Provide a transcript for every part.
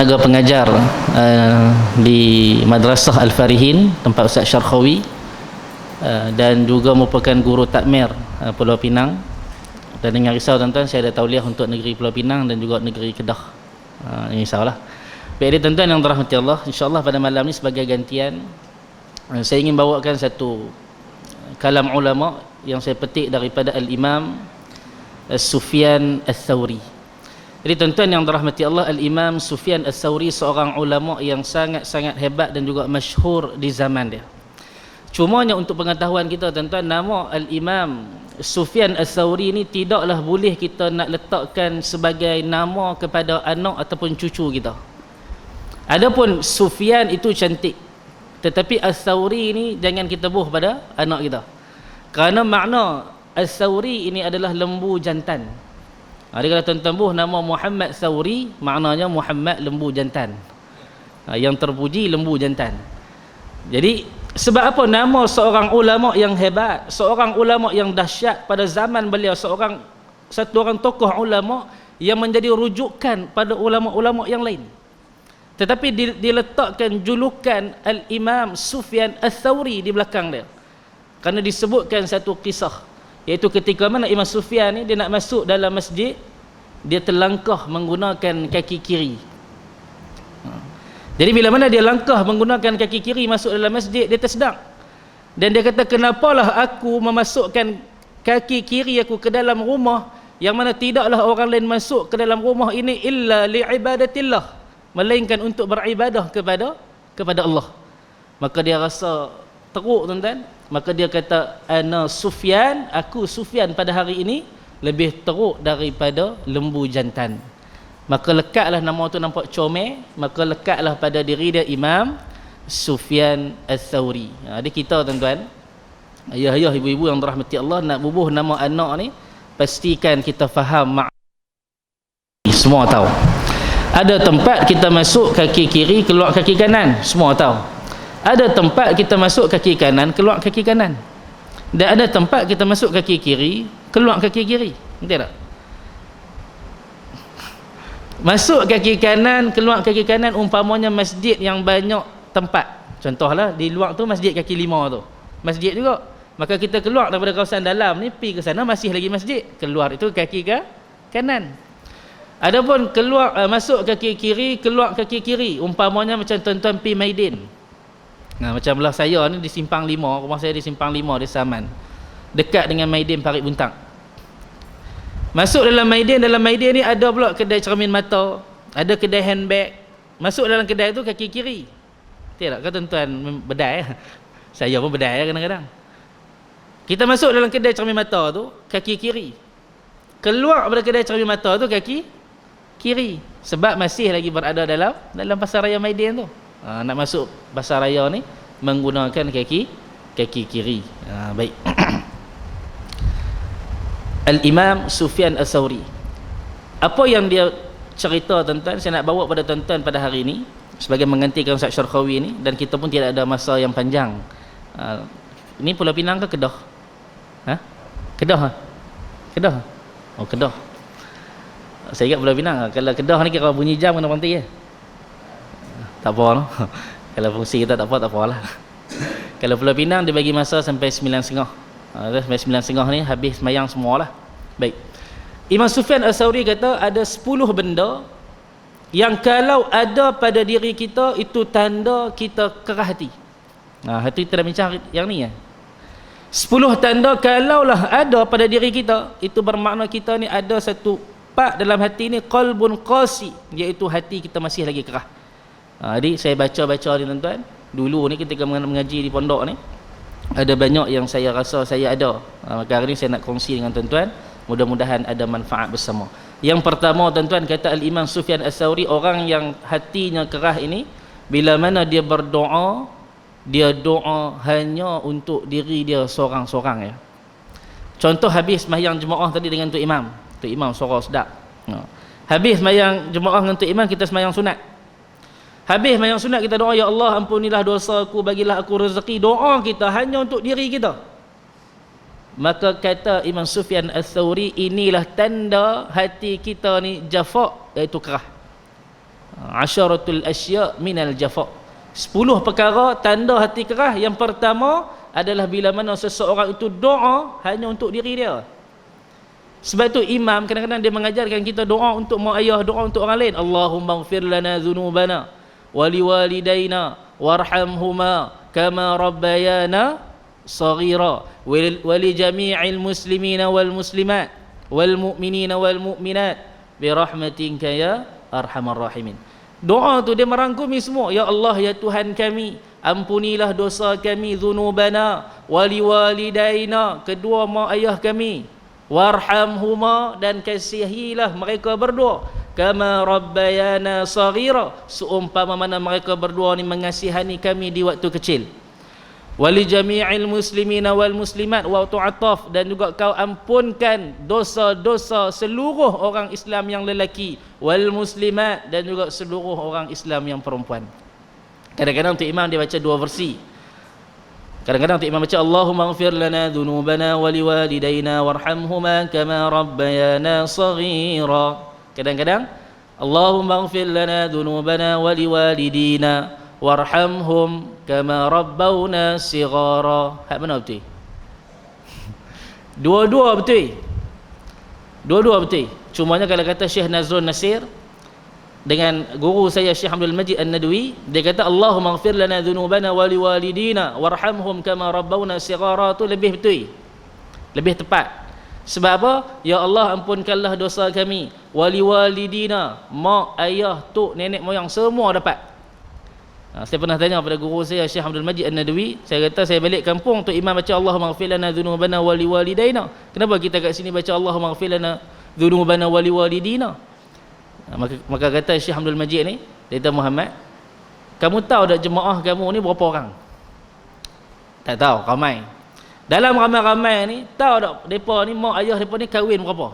tenaga pengajar di Madrasah Al-Farihin tempat Ustaz Syarkhawi, dan juga merupakan guru takmir Pulau Pinang. Dan dengan risau tuan-tuan, saya ada tauliah untuk negeri Pulau Pinang dan juga negeri Kedah, insyaAllah. Baik, tuan-tuan yang dirahmati Allah, insyaAllah pada malam ni sebagai gantian, saya ingin bawakan satu kalam ulama yang saya petik daripada Al-Imam Sufyan Ats-Tsauri. Jadi tuan-tuan yang dirahmati Allah, Al-Imam Sufyan Ats-Tsauri seorang ulama yang sangat-sangat hebat dan juga masyhur di zaman dia. Cumanya untuk pengetahuan kita tuan-tuan, nama Al-Imam Sufyan Ats-Tsauri ni tidaklah boleh kita nak letakkan sebagai nama kepada anak ataupun cucu kita. Adapun Sufyan itu cantik, tetapi Ats-Tsauri ni jangan kita buh pada anak kita. Kerana makna Ats-Tsauri ini adalah lembu jantan. Dia kalau tuan-tuan buh nama Muhammad Tsauri, maknanya Muhammad lembu jantan. Yang terpuji lembu jantan. Jadi sebab apa? Nama seorang ulama yang hebat, seorang ulama yang dahsyat pada zaman beliau, satu orang tokoh ulama yang menjadi rujukan pada ulama-ulama yang lain. Tetapi diletakkan julukan Al-Imam Sufyan Ats-Tsauri di belakang dia. Kerana disebutkan satu kisah, iaitu ketika mana Imam Sufyan ni dia nak masuk dalam masjid, dia terlangkah menggunakan kaki kiri. Jadi bila mana dia langkah menggunakan kaki kiri masuk dalam masjid, dia tersedak. Dan dia kata, kenapalah aku memasukkan kaki kiri aku ke dalam rumah yang mana tidaklah orang lain masuk ke dalam rumah ini illa li'ibadatillah, melainkan untuk beribadah kepada Allah. Maka dia rasa teruk tuan-tuan. Maka dia kata, ana Sufyan, aku Sufyan pada hari ini lebih teruk daripada lembu jantan. Maka lekatlah nama tu nampak comel, maka lekatlah pada diri dia Imam Sufyan Ats-Tsauri. Jadi kita tuan-tuan, ayah-ayah, ibu-ibu yang dirahmati Allah, nak bubuh nama anak ni pastikan kita faham semua tahu. Ada tempat kita masuk kaki kiri, keluar kaki kanan, semua tahu. Ada tempat kita masuk kaki kanan, keluar kaki kanan. Dan ada tempat kita masuk kaki kiri, keluar kaki kiri. Betul tak? Masuk kaki kanan, keluar kaki kanan, umpamanya masjid yang banyak tempat. Contohlah di luar tu masjid kaki lima tu, masjid juga. Maka kita keluar daripada kawasan dalam ni, pergi ke sana masih lagi masjid. Keluar itu kaki ke kanan. Adapun keluar masuk kaki kiri, keluar kaki kiri, umpamanya macam tuan-tuan pergi Maidin. Macam belah saya ni di Simpang 5, rumah saya di Simpang 5 di Saman, dekat dengan Maidin Parit Buntang. Masuk dalam Maidin ni ada pula kedai cermin mata, ada kedai handbag. Masuk dalam kedai tu kaki kiri. Betul tak? Kau tuan-tuan bedai. Saya pun bedai kadang-kadang. Kita masuk dalam kedai cermin mata tu kaki kiri. Keluar daripada kedai cermin mata tu kaki kiri. Sebab masih lagi berada dalam pasar raya Maidin tu. Nak masuk pasar raya ni menggunakan kaki kiri. Baik. Al-Imam Sufyan Ats-Tsauri, apa yang dia cerita tuan-tuan, saya nak bawa pada tuan-tuan pada hari ini sebagai menggantikan Ustaz Syarkhawi ni, dan kita pun tidak ada masa yang panjang. Ini Pulau Pinang ke Kedah? Kedah? Kedah? Oh, Kedah. Saya ingat Pulau Pinang. Kalau Kedah ni kira bunyi jam kena berhenti ya? Tak apa no? Kalau fungsi kita tak apalah. Kalau Pulau Pinang dia bagi masa sampai 9.30. Sampai 9.30 ni habis semayang semualah. Baik. Imam Sufyan Ats-Tsauri kata ada 10 benda yang kalau ada pada diri kita itu tanda kita kerah hati. Hati kita dah bincang yang ni ya. 10 tanda kalaulah ada pada diri kita, itu bermakna kita ni ada satu part dalam hati ni qalbun qasi, iaitu hati kita masih lagi kerah. Jadi saya baca-baca ni tuan-tuan, dulu ni ketika mengaji di pondok ni ada banyak yang saya rasa saya ada. Maka hari ni saya nak kongsi dengan tuan-tuan, mudah-mudahan ada manfaat bersama. Yang pertama tuan-tuan, kata Al-Imam Sufyan Ats-Tsauri, orang yang hatinya kerah ini, bila mana dia berdoa, dia doa hanya untuk diri dia seorang-seorang ya. Contoh habis sembahyang jemaah tadi dengan Tok Imam. Tok Imam suara sedap. Habis sembahyang jemaah dengan Tok Imam, kita sembahyang sunat. Habis sembahyang sunat kita doa, ya Allah ampunilah dosaku, bagilah aku rezeki. Doa kita hanya untuk diri kita. Maka kata Imam Sufyan Ats-Tsauri, inilah tanda hati kita ni jafa, iaitu kerah. Asyaratul asya' minal jafa'. 10 perkara tanda hati kerah. Yang pertama adalah bila mana seseorang itu doa hanya untuk diri dia. Sebab tu imam kadang-kadang dia mengajarkan kita doa untuk mak ayah, doa untuk orang lain. Allahumma ighfir lana dhunubana wa liwalidayna warhamhuma kama rabbayana saghira wa li jami'il muslimina wal muslimat wal mu'minina wal mu'minat bi rahmatika ya arhamar rahimin. Doa tu dia merangkumi semua. Ya Allah, ya Tuhan kami, ampunilah dosa kami, dhunubana wa liwalidayna, kedua mak ayah kami, warhamhuma, dan kasihilah mereka berdua, kama rabbayana saghira, seumpama mana mereka berdua ni mengasihani kami di waktu kecil. Wali jami'il muslimina wal muslimat, wa tu'ataf, dan juga kau ampunkan dosa-dosa seluruh orang Islam yang lelaki, wal muslimat, dan juga seluruh orang Islam yang perempuan. Kadang-kadang untuk imam dia baca dua versi. Kadang-kadang untuk imam baca Allahumma ighfir lana dhunubana wa liwalidayna warhamhuma kama rabbayana saghira. Kadang-kadang Allahumma ighfir lana dhunubana wa liwalidina warhamhum kama rabbawna sighara. Hak mana betul? Dua-dua betul. Dua-dua betul. Cumanya kalau kata Syekh Nazrul Nasir dengan guru saya Syekh Abdul Majid An-Nadwi, dia kata Allahumma ighfir lana dhunubana wa liwalidina warhamhum kama rabbawna sighara, tu lebih betul, lebih tepat. Sebab apa? Ya Allah, ampunkanlah dosa kami, wa liwalidina, mak ayah tok nenek moyang semua dapat. Saya pernah tanya pada guru saya Syekh Abdul Majid An-Nadwi, saya kata saya balik kampung tu imam baca Allahumma ighfir lana dhunubana wa liwalidaina, kenapa kita kat sini baca Allahumma ighfir lana dhunubana wa liwalidina? Maka kata Syekh Abdul Majid ni, dia kata, Muhammad, kamu tahu tak jemaah kamu ni berapa orang? Tak tahu, ramai. Dalam ramai-ramai ni, tahu tak mereka ni, mak ayah mereka ni kahwin berapa?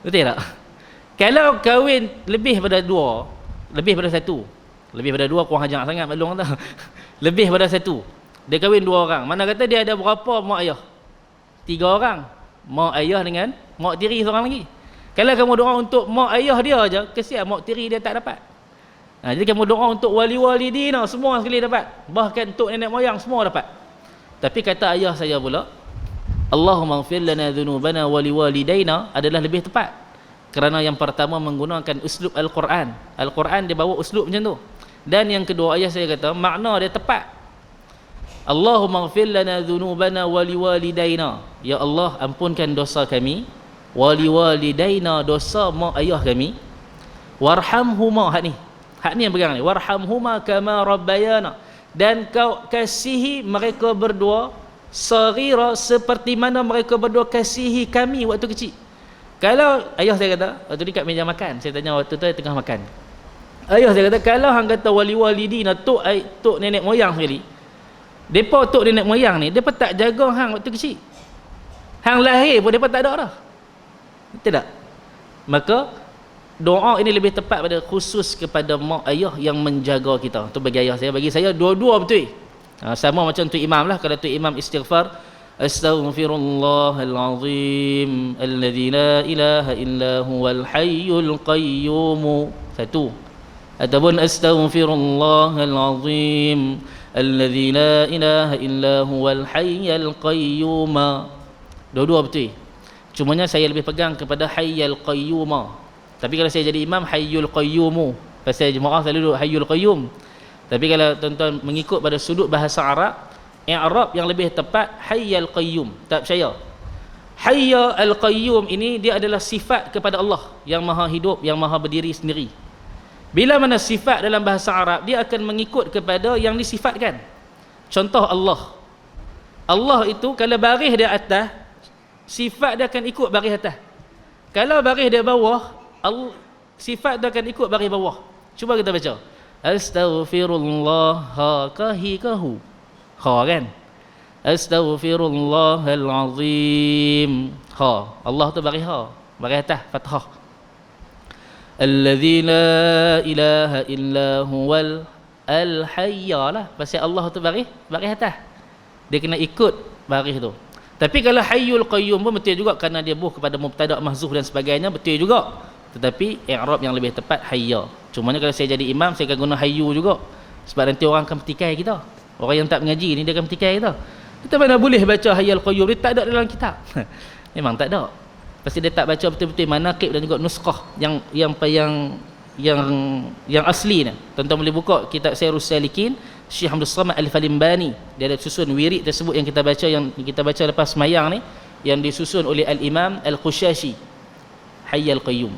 Betul tak? Kalau kahwin lebih pada dua, lebih pada satu, lebih pada dua kurang ajar sangat maklum tak? Lebih pada satu, dia kahwin 2 orang, mana kata dia ada berapa mak ayah? 3 orang, mak ayah dengan mak tiri seorang lagi. Kalau kamu doa untuk mak ayah dia aja, kesian mak tiri dia tak dapat. Jadi kamu doa untuk wali-walidina, semua sekali dapat. Bahkan untuk nenek moyang semua dapat. Tapi kata ayah saya pula, Allahumma ighfir lana dhunubana wa liwalidayna adalah lebih tepat. Kerana yang pertama menggunakan uslub Al-Quran. Al-Quran dia bawa uslub macam tu. Dan yang kedua, ayah saya kata makna dia tepat. Allahumma ighfir lana dhunubana wa liwalidayna. Ya Allah, ampunkan dosa kami, wali walidaina, dosa mak ayah kami, warhamhuma, hak ni yang pegang ni, warhamhuma kama rabbayana, dan kau kasihi mereka berdua saghira, seperti mana mereka berdua kasihi kami waktu kecil. Kalau ayah saya kata waktu ni kat meja makan, saya tanya waktu tu tengah makan, ayah saya kata kalau hang kata wali walidina tok nenek moyang sekali, depa tok nenek moyang ni depa tak jaga hang waktu kecil, hang lahir pun depa tak ada dah. Tidak. Maka doa ini lebih tepat pada khusus kepada mak ayah yang menjaga kita. Tu bagi ayah saya, bagi saya dua-dua betul. Sama macam tu imam lah. Kalau tu imam istighfar, astaghfirullahal azim alladzi la ilaha illa huwal hayyul qayyum. Satu. Ataupun astaghfirullahal azim alladzi la ilaha illa huwal hayyul qayyum. Dua-dua betul. Cumanya saya lebih pegang kepada hayyul qayyum. Tapi kalau saya jadi imam, hayyul qayyum. Pasal jemaah selalu duduk hayyul qayyum. Tapi kalau tuan-tuan mengikut pada sudut bahasa Arab, i'rab yang lebih tepat hayyul qayyum. Tak percaya? Hayyul qayyum ini dia adalah sifat kepada Allah yang maha hidup, yang maha berdiri sendiri. Bila mana sifat dalam bahasa Arab, dia akan mengikut kepada yang disifatkan. Contoh Allah. Allah itu kalau baris dia atas, sifat dia akan ikut baris atas. Kalau baris dia bawah, sifat dia akan ikut baris bawah. Cuba kita baca. Astaghfirullah kahikahu. Ha kan? Astaghfirullahal azim. Ha. Allah tu baris ha. Baris atas fathah. Alladzi la ilaha illa huwal al-hayya lah. Pasal Allah tu baris atas. Dia kena ikut baris tu. Tapi kalau hayyul qayyum pun betul juga, kerana dia buh kepada mubtada' mahzuf dan sebagainya, betul juga. Tetapi i'rab yang lebih tepat hayya. Cumanya kalau saya jadi imam, saya akan guna hayyu juga, sebab nanti orang akan petikai kita. Orang yang tak mengaji ni dia akan petikai kita. Kita mana boleh baca hayyul qayyum, dia tak ada dalam kitab. Memang tak ada. Pasti dia tak baca betul-betul manaqib dan juga nuskhah yang asli ni. Tuan-tuan boleh buka kitab Sairus Salikin Syekh Abdul Samad Al-Falimbani, dia ada susun wirid tersebut yang kita baca lepas semayang ni, yang disusun oleh Al-Imam Al-Qushashi, Hayyul Qayyum.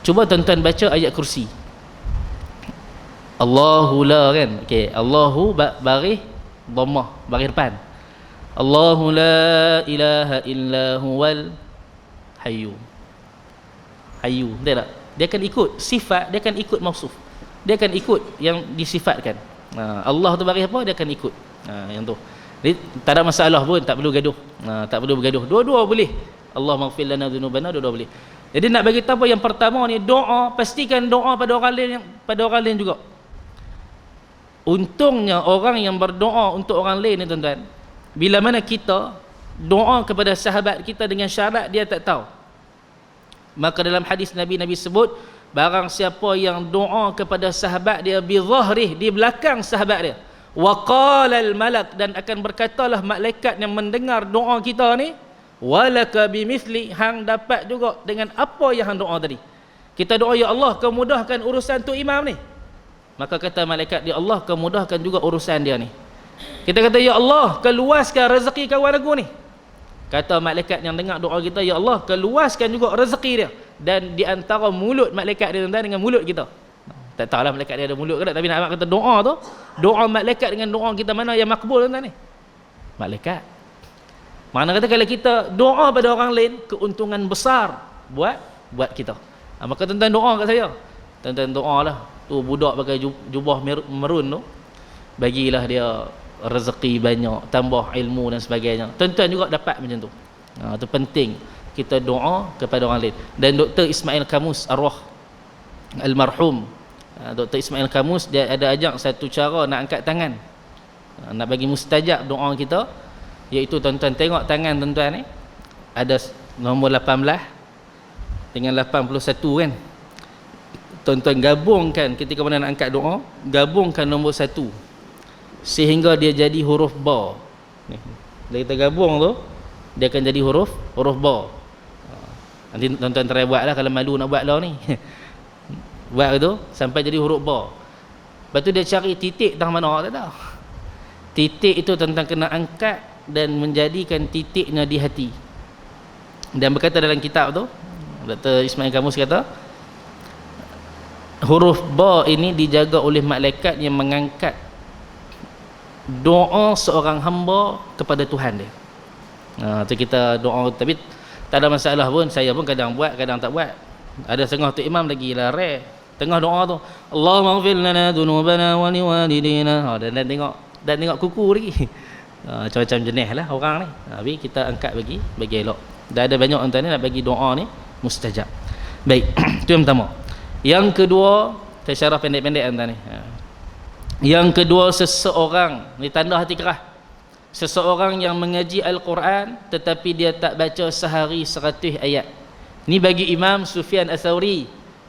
Cuba tuan-tuan baca ayat kursi. Allahu la kan, okey, Allahu baris dhammah, baris depan. Allahu la ilaha illa huwal hayyu. Hayyu, betul tak? Dia akan ikut sifat, dia akan ikut mausuf, dia akan ikut yang disifatkan. Allah tu baris apa, dia akan ikut yang tu. Jadi tak ada masalah pun, tak perlu gaduh. Tak perlu bergaduh, dua-dua boleh. Allah maghfir lana dzunubana, dua-dua boleh. Jadi nak bagi tahu apa, yang pertama ni doa, pastikan doa pada orang lain juga. Untungnya orang yang berdoa untuk orang lain ni tuan-tuan, bila mana kita doa kepada sahabat kita dengan syarat dia tak tahu, maka dalam hadis Nabi sebut, barang siapa yang doa kepada sahabat dia bi zahrih, di belakang sahabat dia, wa qala al malak, dan akan berkatalah malaikat yang mendengar doa kita ni, walaka bimithli, hang dapat juga dengan apa yang hang doa tadi. Kita doa, ya Allah kau mudahkan urusan tu imam ni, maka kata malaikat, ya Allah kau mudahkan juga urusan dia ni. Kita kata, ya Allah kau luaskan rezeki kawan aku ni, kata malaikat yang dengar doa kita, ya Allah kau luaskan juga rezeki dia. Dan di antara mulut malaikat dia tuan-tuan dengan mulut kita, tak tahulah malaikat dia ada mulut ke tak, tapi nak kata doa tu, doa malaikat dengan doa kita mana yang makbul tuan-tuan ni? Malaikat. Mana kata kalau kita doa pada orang lain, keuntungan besar buat kita. Maka tuan-tuan doa kat saya, tuan-tuan doalah tu budak pakai jubah merun tu, bagilah dia rezeki banyak, tambah ilmu dan sebagainya. Tuan-tuan juga dapat macam tu. Itu penting kita doa kepada orang lain. Dan Dr. Ismail Kamus Arwah almarhum, Dr. Ismail Kamus, dia ada ajak satu cara nak angkat tangan, nak bagi mustajab doa kita, iaitu tuan-tuan tengok tangan tuan-tuan ni ada nombor 18 dengan 81 kan. Tuan-tuan gabungkan ketika mana nak angkat doa, gabungkan nombor 1 sehingga dia jadi huruf ba. Ni, bila kita gabung tu, dia akan jadi huruf ba. Nanti tuan-tuan try buat lah, kalau malu nak buat lah ni. Buat tu sampai jadi huruf ba. Lepas tu dia cari titik tang mana, tak tahu. Titik itu tuan-tuan kena angkat dan menjadikan titiknya di hati. Dan berkata dalam kitab tu, Dr. Ismail Kamus kata, huruf ba ini dijaga oleh malaikat yang mengangkat doa seorang hamba kepada Tuhan dia. Tu kita doa, tapi tak ada masalah pun. Saya pun kadang buat, kadang tak buat. Ada setengah tu imam lagi lari tengah doa tu, Allahumma ighfir lana dzunubana wa liwalidina, dan tengok kuku lagi. Macam-macam jenis lah orang ni. Tapi kita angkat bagi elok. Dah ada banyak orang ni nak bagi doa ni mustajab. Baik, itu yang pertama. Yang kedua, saya syarah pendek-pendek tuan ni. Yang kedua, seseorang ni tanda hati kerah, seseorang yang mengaji Al-Quran tetapi dia tak baca sehari 100 ayat. Ni bagi Imam Sufyan Ats-Tsauri.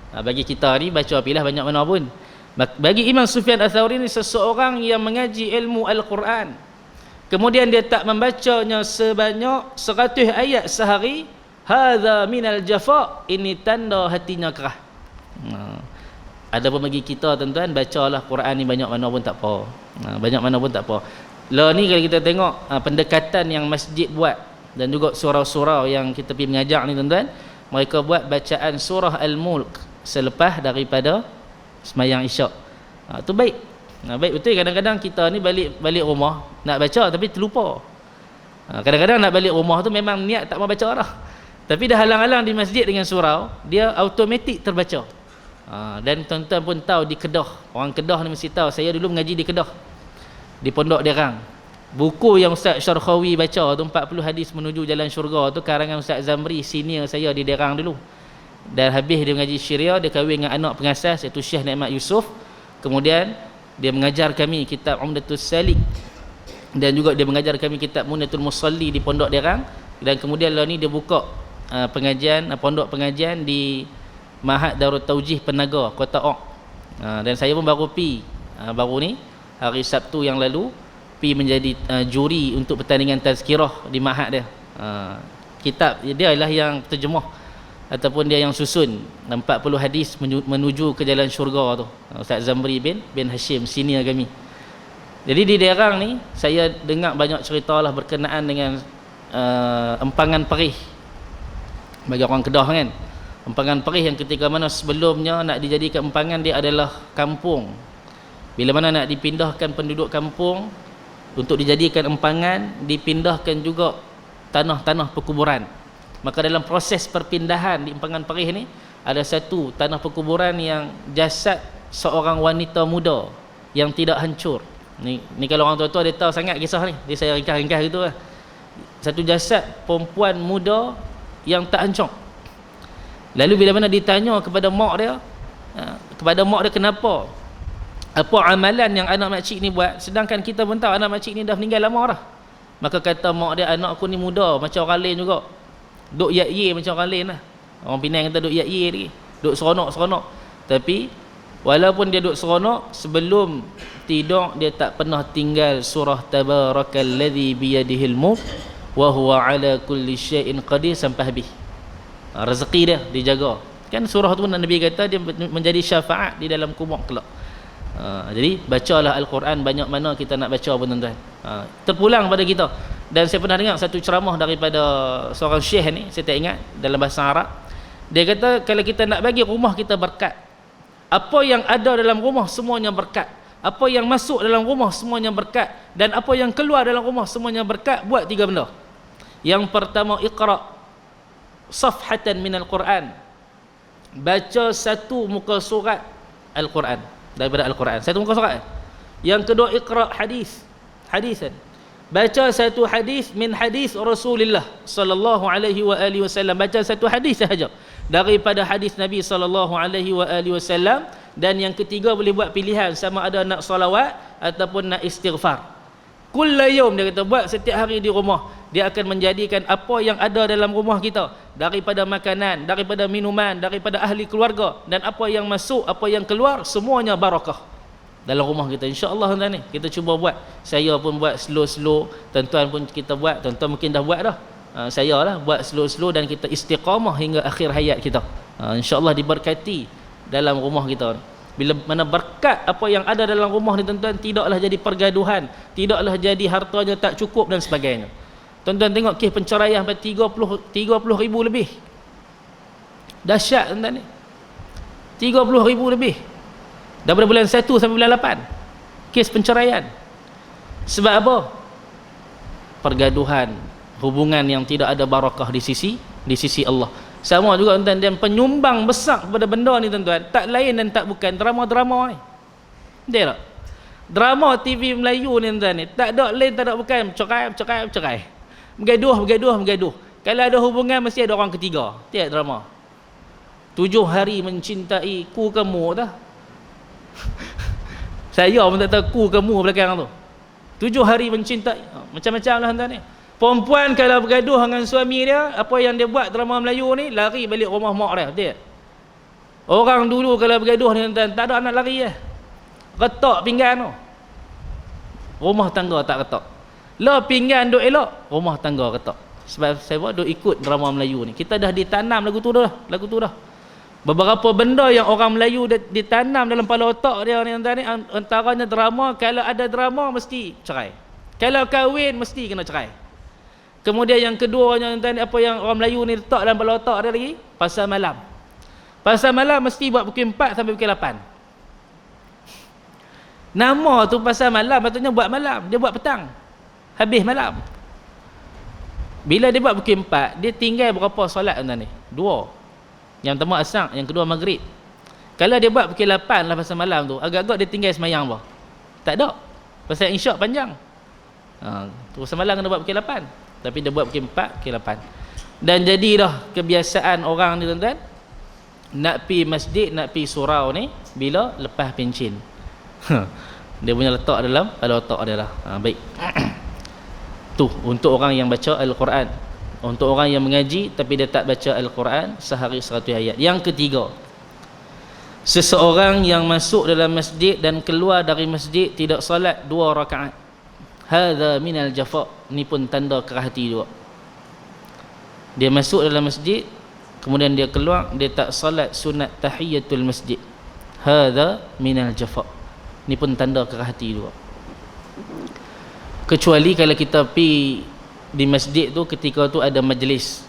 Bagi kita ni baca apilah banyak mana pun. Bagi Imam Sufyan Ats-Tsauri ni, seseorang yang mengaji ilmu Al-Quran kemudian dia tak membacanya sebanyak 100 ayat sehari, hadza minal jafa, ini tanda hatinya kerah. Ada pun bagi kita tuan-tuan, bacalah Quran ni banyak mana pun tak apa. Banyak mana pun tak apa. Lah ni kalau kita tengok pendekatan yang masjid buat dan juga surau-surau yang kita pergi mengajar ni tuan-tuan, mereka buat bacaan surah Al-Mulk selepas daripada sembahyang Isyak. Tu baik. Baik betul. Kadang-kadang kita ni balik rumah nak baca tapi terlupa. Kadang-kadang nak balik rumah tu memang niat tak mau baca dah, tapi dah halang-halang di masjid dengan surau, dia automatik terbaca. Dan tuan-tuan pun tahu di Kedah, orang Kedah ni mesti tahu, saya dulu mengaji di Kedah, di Pondok Derang. Buku yang Ustaz Syarkhawi baca tu, 40 hadis menuju jalan syurga tu, karangan Ustaz Zamri, senior saya di Derang dulu. Dan habis dia mengaji Syariah, dia kahwin dengan anak pengasas iaitu Syekh Nikmat Yusof. Kemudian dia mengajar kami kitab Umdatus Salik, dan juga dia mengajar kami kitab Munatul Musalli di Pondok Derang. Dan kemudian lah ni dia buka pengajian, pondok pengajian di Mahat Darut Taujih Penaga, Kota Ok. Dan saya pun baru baru ni hari Sabtu yang lalu menjadi juri untuk pertandingan tazkirah di Mahat dia. Kitab dia adalah yang terjemah ataupun dia yang susun 40 hadis menuju ke jalan syurga tu. Ustaz Zamri bin Hashim, senior kami. Jadi di daerah ni saya dengar banyak cerita lah berkenaan dengan empangan perih bagi orang Kedah kan. Empangan perih yang ketika mana sebelumnya nak dijadikan empangan dia adalah kampung. Bila mana nak dipindahkan penduduk kampung untuk dijadikan empangan, dipindahkan juga tanah-tanah perkuburan. Maka dalam proses perpindahan di empangan perih ni ada satu tanah perkuburan yang jasad seorang wanita muda yang tidak hancur. Ni kalau orang tua-tua dia tahu sangat kisah ni. Dia saya ringkas-ringkas gitu lah. Satu jasad perempuan muda yang tak hancur. Lalu bila mana ditanya kepada mak dia, kenapa? Apa amalan yang anak makcik ni buat, sedangkan kita pun tahu anak makcik ni dah meninggal lama dah. Maka kata mak dia, anak aku ni muda macam orang lain juga, duk yak-ye macam orang lain lah. Orang Penang kata duk yak-ye lagi, duk seronok-seronok. Tapi walaupun dia duk seronok, sebelum tidur dia tak pernah tinggal surah Tabarakalladzi biyadihil mulk wa huwa ala kulli syai'in qadir sampai habis. Rezeki dia dijaga. Kan surah tu Nabi kata dia menjadi syafaat di dalam kubur kelak. Jadi bacalah Al-Quran banyak mana kita nak baca pun tuan-tuan. Terpulang pada kita. Dan saya pernah dengar satu ceramah daripada seorang syekh ni, saya tak ingat, dalam bahasa Arab. Dia kata kalau kita nak bagi rumah kita berkat, apa yang ada dalam rumah semuanya berkat, apa yang masuk dalam rumah semuanya berkat, dan apa yang keluar dalam rumah semuanya berkat. Buat 3 benda. Yang pertama, iqra safhatan minal Quran, baca satu muka surat Al-Quran, daripada Al-Quran, satu muka surat. Yang kedua, iqra hadisan, baca satu hadis min hadis Rasulullah sallallahu alaihi wa alihi wasallam, baca satu hadis sahaja daripada hadis Nabi sallallahu alaihi wa alihi wasallam. Dan yang ketiga, boleh buat pilihan sama ada nak salawat ataupun nak istighfar. Kullayum, dia kata, buat setiap hari di rumah. Dia akan menjadikan apa yang ada dalam rumah kita, daripada makanan, daripada minuman, daripada ahli keluarga, dan apa yang masuk, apa yang keluar, semuanya barakah dalam rumah kita. InsyaAllah tuan ni kita cuba buat. Saya pun buat slow-slow, tuan-tuan pun kita buat, tuan-tuan mungkin dah buat dah. Saya lah buat slow-slow dan kita istiqamah hingga akhir hayat kita. InsyaAllah diberkati dalam rumah kita. Bila mana berkat apa yang ada dalam rumah ni tuan-tuan, tidaklah jadi pergaduhan, tidaklah jadi hartanya tak cukup dan sebagainya. Tuan-tuan tengok kes penceraian sampai 30 ribu lebih. Dahsyat tuan-tuan ni. 30 ribu lebih. Daripada bulan 1 sampai bulan 8. Kes penceraian. Sebab apa? Pergaduhan, hubungan yang tidak ada barakah di sisi Allah. Sama juga tuan-tuan, dan penyumbang besar kepada benda ni tuan-tuan, tak lain dan tak bukan drama-drama ni. Dia tak? Drama TV Melayu ni tuan-tuan ni, tak ada lain tak ada bukan cerai. Bergaduh. Kalau ada hubungan mesti ada orang ketiga. Tiap drama. 7 hari mencintai ku kamu dah. Saya pun tak tahu ku kamu belakang tu. 7 hari mencintai, macam-macam lah tuan-tuan ni. Perempuan kalau bergaduh dengan suami dia, apa yang dia buat drama Melayu ni, lari balik rumah mak dia. Betul tak? Orang dulu kalau bergaduh ni tuan-tuan, tak ada anak lari lah. Retak pinggan tu, rumah tangga tak retak. Lah pinggan duk elok, rumah tangga retak. Sebab saya buat duk ikut drama Melayu ni. Kita dah ditanam lagu tu dah. Beberapa benda yang orang Melayu ditanam dalam kepala otak dia ni tuan-tuan ni, antaranya drama. Kalau ada drama mesti cerai. Kalau kahwin mesti kena cerai. Kemudian yang keduanya tuan-tuan, apa yang orang Melayu ni letak dalam kepala otak dia lagi, pasal malam. Pasal malam mesti buat pukul 4 sampai pukul 8. Nama tu pasal malam, patutnya buat malam, dia buat petang, habis malam. Bila dia buat pukul 4, dia tinggal berapa solat tuan-tuan ni? 2. Yang pertama asar, yang kedua maghrib. Kalau dia buat pukul 8 lah pasal malam tu, agak-agak dia tinggal semayang apa? Tak ada. Pasal isyak panjang. Tu pasal malam kena buat pukul 8. Tapi dia buat pukul 4, pukul 8. Dan jadilah kebiasaan orang ni tuan-tuan, nak pi masjid, nak pi surau ni bila lepas pencin. Dia punya letak dalam otak dia lah. Baik. Tu untuk orang yang baca Al-Quran. Untuk orang yang mengaji tapi dia tak baca Al-Quran sehari 100 ayat. Yang ketiga, seseorang yang masuk dalam masjid dan keluar dari masjid tidak salat 2 rakaat, hadza minal jafa, ni pun tanda kerah hati juga. Dia masuk dalam masjid, kemudian dia keluar, dia tak salat sunat tahiyatul masjid, hadza minal jafa, ni pun tanda kerah hati juga. Kecuali kalau kita pergi di masjid tu, ketika tu ada majlis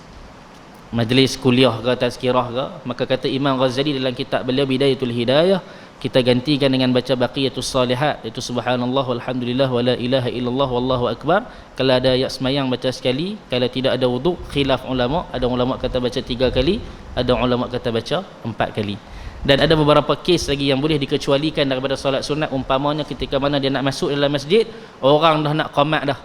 kuliah ke tazkirah ke, maka kata Imam Ghazali dalam kitab beliau Bidayatul Hidayah, kita gantikan dengan baca baqiyatus salihat, iaitu subhanallah walhamdulillah wala ilaha illallah wallahu akbar. Kalau ada ayat semayang baca sekali, kalau tidak ada wuduk, khilaf ulama, ada ulama kata baca 3 kali, ada ulama kata baca 4 kali. Dan ada beberapa kes lagi yang boleh dikecualikan daripada solat sunat, umpamanya ketika mana dia nak masuk dalam masjid, orang dah nak qamat dah,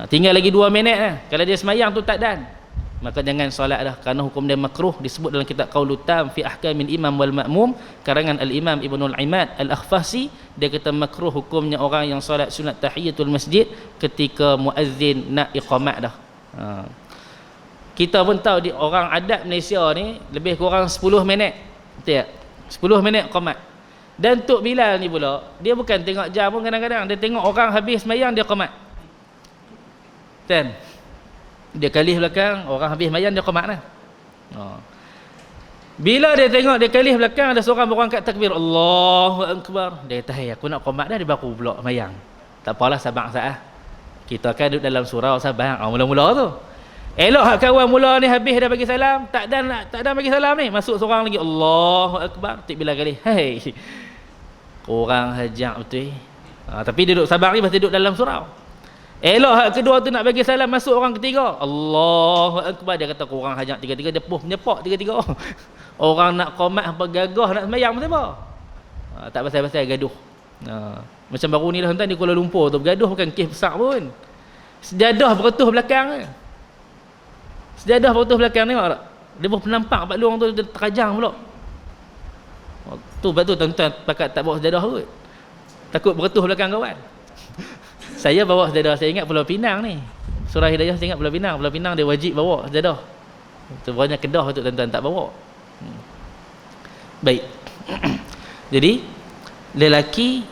tinggal lagi 2 minit lah. Kalau dia semayang tu tak dan, maka jangan solat dah, kerana hukum dia makruh. Disebut dalam kitab Qaulul Tam fi Ahkamil Imam wal Ma'mum, karangan Al-Imam Ibnul Imad Al-Akhfasi, dia kata makruh hukumnya orang yang solat sunat tahiyatul masjid ketika muazzin nak iqamat dah. Kita pun tahu orang adat Malaysia ni lebih kurang 10 minit, betul tak? 10 minit qamat. Dan Tok Bilal ni pula, dia bukan tengok jam pun, kadang-kadang dia tengok orang habis semayang dia qamat, kan? Dia kalih belakang, orang habis semayang dia qamat lah. Bila dia tengok dia kalih belakang, ada seorang berangkat takbir Allahu Akbar, dia kata, hey, aku nak qamat dah, dia baru pula semayang. Tak apalah, sabar sah. Kita akan duduk dalam surau, sabar. Mula-mula tu elok hak kawan mula ni habis dah bagi salam, tak ada bagi salam ni, masuk seorang lagi Allahu Akbar, tik bila kali, hey, orang hajak betul. Tapi dia duduk sabar ni pasal duduk dalam surau. Elok hak kedua tu nak bagi salam, masuk orang ketiga Allahu Akbar, dia kata kurang hajak, tiga-tiga dia puh menyepak tiga-tiga. Orang nak qamat apa gagah nak sembahyang macam apa? Tak pasal-pasal gaduh. Macam baru ni lah tuan di Kuala Lumpur tu, bergaduh bukan kes besar pun. Sejadah beretuh belakang ni. Sejadah beretuh belakang ni, tak? Dia pun nampak Pak Long tu dia terajang pula. Tu sebab tu tuan-tuan pakat tak bawa sejadah kot. Takut beretuh belakang kawan. Saya bawa sejadah, saya ingat Pulau Pinang ni. Surah Hidayah saya ingat Pulau Pinang. Pulau Pinang dia wajib bawa sejadah. Tu banyak Kedah tu tuan-tuan tak bawa. Baik. Jadi lelaki,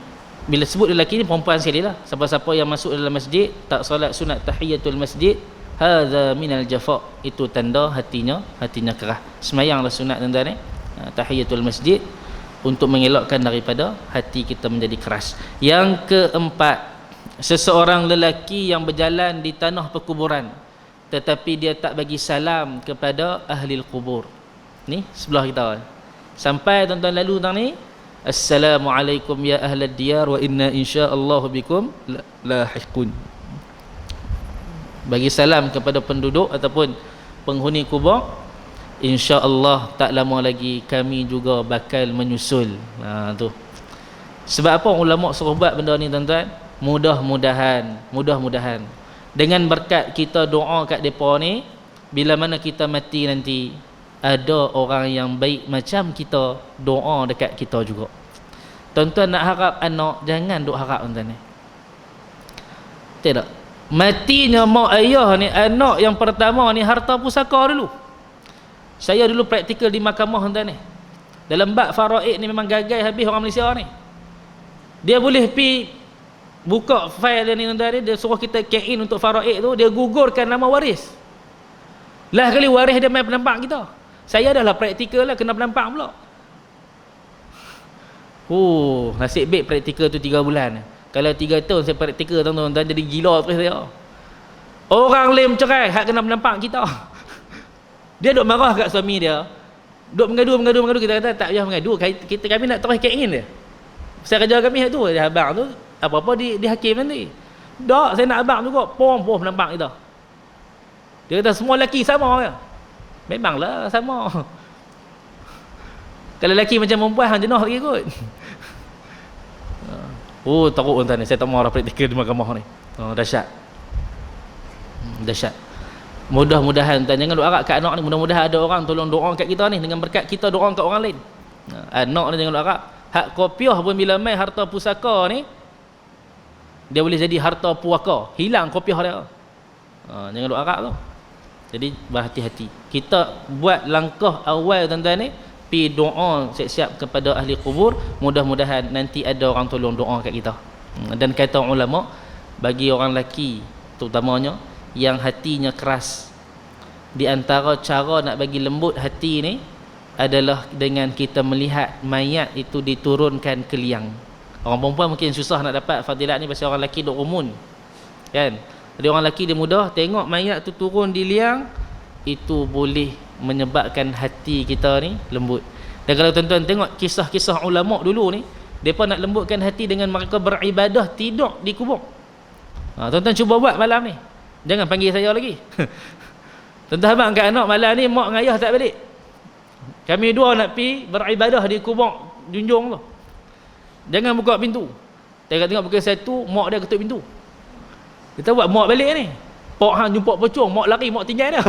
bila sebut lelaki ni perempuan sekali lah. Siapa-siapa yang masuk dalam masjid tak solat sunat tahiyatul masjid, hadza minal jafa, itu tanda hatinya kerah. Semayanglah sunat tuan-tuan ni, tahiyatul masjid, untuk mengelakkan daripada hati kita menjadi keras. Yang keempat, seseorang lelaki yang berjalan di tanah perkuburan tetapi dia tak bagi salam kepada ahli kubur. Ni sebelah kita. Sampai tuan-tuan lalu tang ni, assalamualaikum ya ahlad diyar wa inna insyaallah bikum lahiqun. Bagi salam kepada penduduk ataupun penghuni kubur, insya-Allah tak lama lagi kami juga bakal menyusul. Tu. Sebab apa ulama suruh buat benda ni tuan-tuan? Mudah-mudahan dengan berkat kita doa kat depa ni, bila mana kita mati nanti, ada orang yang baik macam kita doa dekat kita juga. Tuan-tuan nak harap anak, jangan duk harap tuan-tuan ni. Tidak. Matinya mak ayah ni, anak yang pertama ni harta pusaka dulu. Saya dulu praktikal di mahkamah tuan-tuan ni. Dalam bab faraid ni memang gagal habis orang Malaysia ni. Dia boleh pi buka file dia ni tuan-tuan, dia suruh kita key in untuk faraid tu, dia gugurkan nama waris. Lah kali waris dia main penampak kita. Saya dah lah praktikal lah, kena penampak pula. Nasib baik praktikal tu 3 bulan. Kalau 3 tahun saya praktikal tuan-tuan, jadi gila terus saya. Orang lain cerai, hak kena penampak kita. Dia duk marah kat suami dia, duk mengadu, kita kata tak payah mengadu, kami nak terus key in dia. Saya kerja kami tu, dia abang tu apa-apa di hakim nanti. Tak, saya nak abang juga. Pom nampak kita. Dia kata semua lelaki sama ke? Memanglah sama. Kalau lelaki macam perempuan, hang jenuh lagi kot. Teruk tuan ni. Saya tak mahu orang praktikal di mahkamah ni. Dahsyat. Dahsyat. Mudah-mudahan tuan, jangan doa harap kat anak ni, mudah-mudahan ada orang tolong doa kat kita ni, dengan berkat kita doa kat orang lain. Anak ni jangan doa harap. Hak kopiah pun bila main harta pusaka ni, dia boleh jadi harta puaka, hilang kopiah dia. Jangan duk harap tu. Jadi berhati-hati. Kita buat langkah awal tuan-tuan ni, pi doa siap-siap kepada ahli kubur, mudah-mudahan nanti ada orang tolong doa kat kita. Dan kata ulama, bagi orang lelaki terutamanya yang hatinya keras, di antara cara nak bagi lembut hati ni adalah dengan kita melihat mayat itu diturunkan ke liang. Orang perempuan mungkin susah nak dapat fadilat ni pasal orang lelaki duk rumun, kan? Jadi orang lelaki dia mudah tengok mayat tu turun di liang, itu boleh menyebabkan hati kita ni lembut. Dan kalau tuan-tuan tengok kisah-kisah ulama dulu ni, mereka nak lembutkan hati dengan mereka beribadah tidur di kubur. Tuan-tuan cuba buat malam ni, jangan panggil saya lagi. Tuan-tuan abang kat anak malam ni mak dengan ayah tak balik, kami dua nak pi beribadah di kubur junjung tu. Jangan buka pintu. Tengok-tengok pukul 1 mak dia ketuk pintu. Kita buat mak balik ni. Pak hang jumpa pocong, mak lari, mak tinggal dah.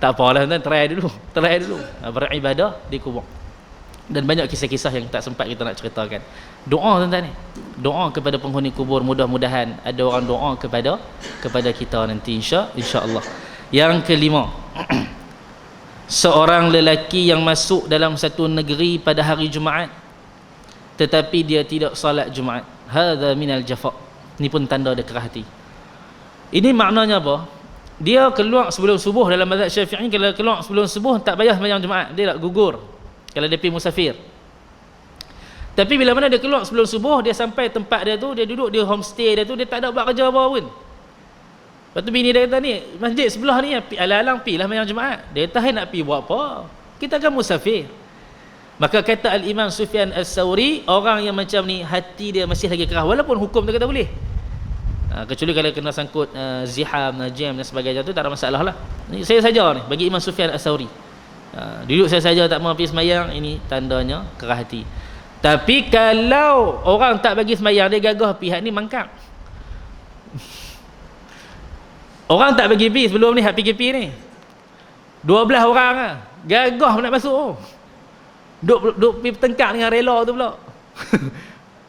Tak apalah tuan, try dulu. Beribadah di kubur. Dan banyak kisah-kisah yang tak sempat kita nak ceritakan. Doa tuan-tuan ni, doa kepada penghuni kubur, mudah-mudahan ada orang doa kepada kita nanti insya-Allah. Yang kelima, seorang lelaki yang masuk dalam satu negeri pada hari Jumaat tetapi dia tidak salat Jumaat, hadza minal jafa. Ni pun tanda dia kerah hati. Ini maknanya apa? Dia keluar sebelum subuh dalam mazhab Syafi'i. Kalau keluar sebelum subuh tak payah sembahyang Jumaat, dia tak gugur kalau dia pergi musafir. Tapi bila mana dia keluar sebelum subuh, dia sampai tempat dia tu, dia duduk di homestay dia tu, dia tak ada buat kerja apa pun. Lepas tu bini dia kata ni, masjid sebelah ni alang-alang pilah sembahyang Jumaat. Dia tahan nak pergi buat apa? Kita kan musafir. Maka kata Al-Imam Sufyan As-Sawri, orang yang macam ni hati dia masih lagi kerah walaupun hukum dia kata boleh. Kecuali kalau kena sangkut ziham, najam dan sebagainya tu tak ada masalah lah. Ni saya saja ni bagi Imam Sufyan As-Sawri. Duduk saya saja tak mau pergi sembahyang, ini tandanya kerah hati. Tapi kalau orang tak bagi sembahyang, dia gagah pihak ni mangkak. Orang tak bagi pergi sebelum ni hak PKP ni 12 orang lah, gagah nak masuk. Duk pergi bertengkar dengan rela tu pula.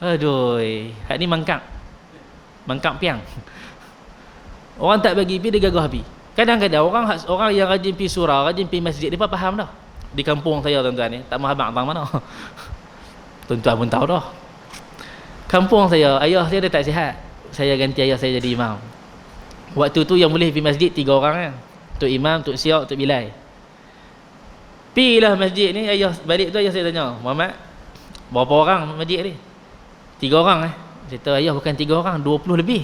Aduh, hak ni mangkak piang. Orang tak bagi pergi, dia gagah pergi. Kadang-kadang orang yang rajin pergi surau, rajin pergi masjid, dia faham dah. Di kampung saya tuan-tuan ni, tak mahu abang tang mana. Tuan-tuan pun tahu dah. Kampung saya, ayah saya dia tak sihat. Saya ganti ayah saya jadi imam. Waktu tu yang boleh pergi masjid 3 orang kan. Tok Imam, Tok Siok, Tok Bilal. Pilah masjid ni, ayah balik tu ayah saya tanya, Muhammad, berapa orang masjid ni? 3 orang Saya kata, ayah bukan 3 orang, 20 lebih.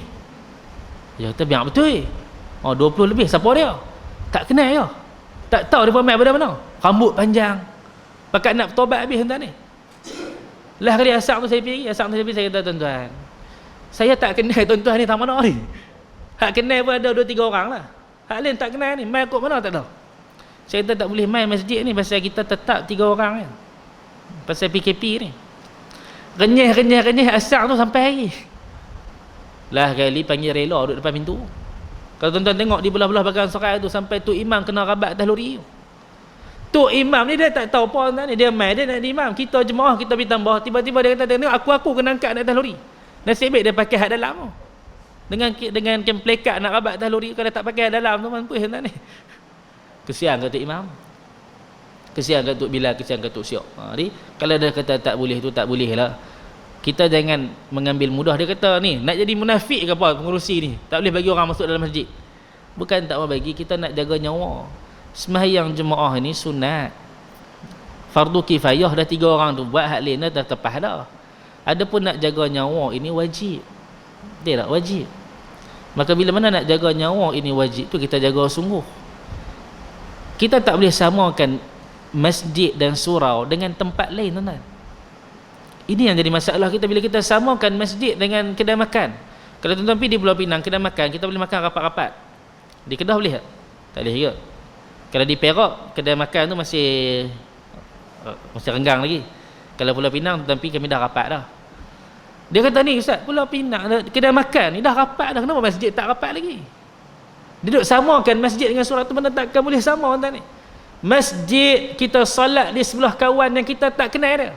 Ayah kata, biar betul. 20 lebih, siapa dia? Tak kenal ayah. Tak tahu dia pemain mana-mana. Rambut panjang. Pakat nak bertobat habis tuan ni. Lah kali asak tu saya pergi, saya kata, tuan-tuan, saya tak kenal tuan-tuan ni tak mana ni. Hak kenal pun ada 2-3 orang lah. Hak lain tak kenal ni, main kot mana tak tahu. Saya kata tak boleh main masjid ni pasal kita tetap 3 orang kan. Pasal PKP ni. Renyah asak tu sampai hari. Lah kali panggil rela duduk depan pintu. Kalau tuan-tuan tengok di belah-belah belakang sorai tu sampai tu imam kena rabat atas lori tu. Tu imam ni dia tak tahu apa ni, dia main dia nak jadi imam. Kita jemaah kita pergi tambah, tiba-tiba dia kata tengok aku kena angkat atas lori. Nasib baik dia pakai hak dalam tu. Dengan plekat nak rabat atas lori, kalau tak pakai hak dalam tu mampus ni. Kesian ke tu imam, kesian ke tu Bilal, kesian ke tu Siok. Jadi kalau dia kata tak boleh tu tak boleh lah. Kita jangan mengambil mudah. Dia kata ni nak jadi munafik ke apa pengurusi ni, tak boleh bagi orang masuk dalam masjid. Bukan tak mau bagi, kita nak jaga nyawa. Sembahyang jemaah ni sunat, fardu kifayah. Dah 3 orang tu buat, hak lain dah terlepas dah. Adapun nak jaga nyawa ini wajib. Dia tak wajib. Maka bila mana nak jaga nyawa ini wajib tu, kita jaga sungguh. Kita tak boleh samakan masjid dan surau dengan tempat lain tuan-tuan. Ini yang jadi masalah kita bila kita samakan masjid dengan kedai makan. Kalau tuan-tuan pergi di Pulau Pinang kedai makan, kita boleh makan rapat-rapat. Di Kedah boleh tak? Tak boleh juga. Kalau di Perak kedai makan tu masih renggang lagi. Kalau Pulau Pinang tuan-tuan pergi, kami dah rapat dah. Dia kata ni Ustaz, Pulau Pinang kedai makan ni dah rapat dah, kenapa masjid tak rapat lagi? Dia duduk samakan masjid dengan surau tu, mana takkan boleh sama tuan ni. Masjid kita solat di sebelah kawan yang kita tak kenal dia.